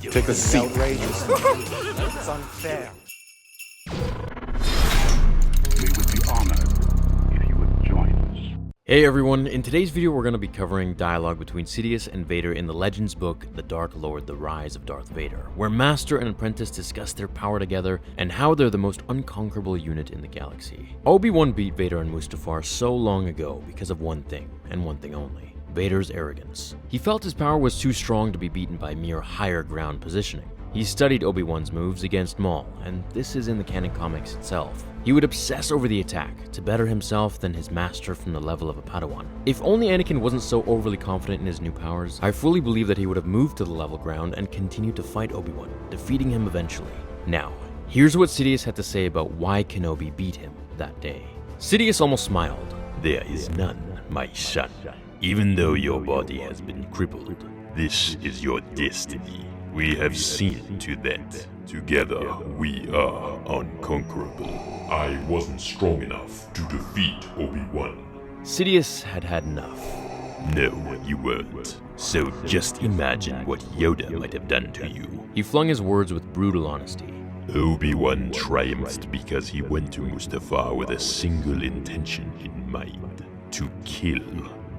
Take a seat. Outrageous. It's unfair. We would be honored if you would join us. Hey everyone, in today's video we're going to be covering dialogue between Sidious and Vader in the Legends book, The Dark Lord, The Rise of Darth Vader, where Master and Apprentice discuss their power together and how they're the most unconquerable unit in the galaxy. Obi-Wan beat Vader and Mustafar so long ago because of one thing, and one thing only: Vader's arrogance. He felt his power was too strong to be beaten by mere higher ground positioning. He studied Obi-Wan's moves against Maul, and this is in the canon comics itself. He would obsess over the attack, to better himself than his master from the level of a Padawan. If only Anakin wasn't so overly confident in his new powers, I fully believe that he would have moved to the level ground and continued to fight Obi-Wan, defeating him eventually. Now, here's what Sidious had to say about why Kenobi beat him that day. Sidious almost smiled. There is none, my son. Even though your body has been crippled, this is your destiny. We have seen to that. Together, we are unconquerable. I wasn't strong enough to defeat Obi-Wan. Sidious had had enough. No, you weren't. So just imagine what Yoda might have done to you. He flung his words with brutal honesty. Obi-Wan triumphed because he went to Mustafar with a single intention in mind: to kill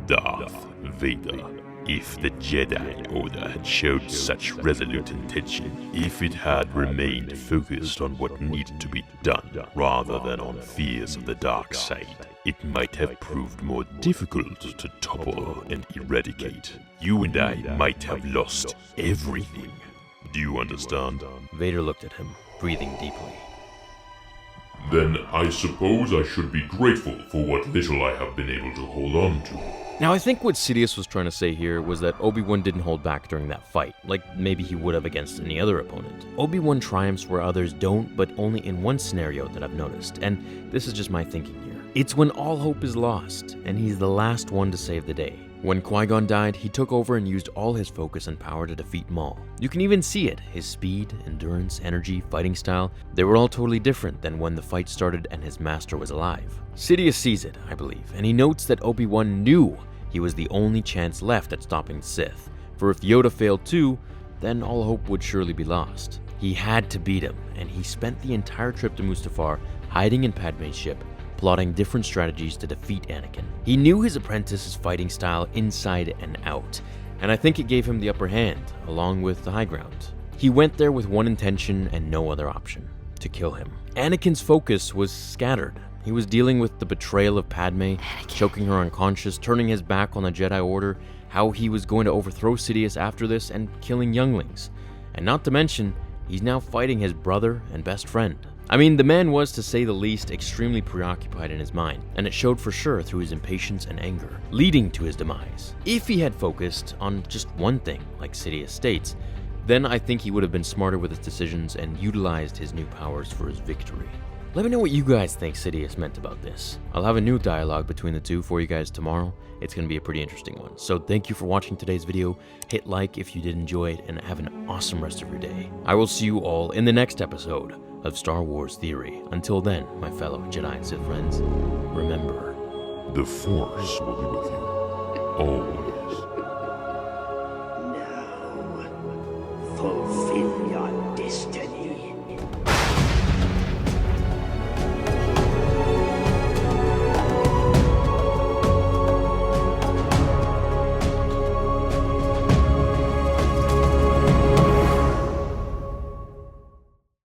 Darth Vader. If the Jedi Order had showed such resolute intention, if it had remained focused on what needed to be done rather than on fears of the dark side, it might have proved more difficult to topple and eradicate. You and I might have lost everything. Do you understand? Vader looked at him, breathing deeply. Then I suppose I should be grateful for what little I have been able to hold on to. Now, I think what Sidious was trying to say here was that Obi-Wan didn't hold back during that fight, like maybe he would have against any other opponent. Obi-Wan triumphs where others don't, but only in one scenario that I've noticed, and this is just my thinking here. It's when all hope is lost, and he's the last one to save the day. When Qui-Gon died, he took over and used all his focus and power to defeat Maul. You can even see it: his speed, endurance, energy, fighting style. They were all totally different than when the fight started and his master was alive. Sidious sees it, I believe, and he notes that Obi-Wan knew he was the only chance left at stopping the Sith. For if Yoda failed too, then all hope would surely be lost. He had to beat him, and he spent the entire trip to Mustafar hiding in Padme's ship, plotting different strategies to defeat Anakin. He knew his apprentice's fighting style inside and out, and I think it gave him the upper hand, along with the high ground. He went there with one intention and no other option: to kill him. Anakin's focus was scattered. He was dealing with the betrayal of Padme, choking her unconscious, turning his back on the Jedi Order, how he was going to overthrow Sidious after this, and killing younglings. And not to mention, he's now fighting his brother and best friend. I mean, the man was, to say the least, extremely preoccupied in his mind, and it showed for sure through his impatience and anger, leading to his demise. If he had focused on just one thing, like Sidious states, then I think he would have been smarter with his decisions and utilized his new powers for his victory. Let me know what you guys think Sidious meant about this. I'll have a new dialogue between the two for you guys tomorrow. It's going to be a pretty interesting one. So thank you for watching today's video. Hit like if you did enjoy it, and have an awesome rest of your day. I will see you all in the next episode of Star Wars Theory. Until then, my fellow Jedi and Sith friends, remember, The Force will be with you. Always. Now, fulfill your destiny.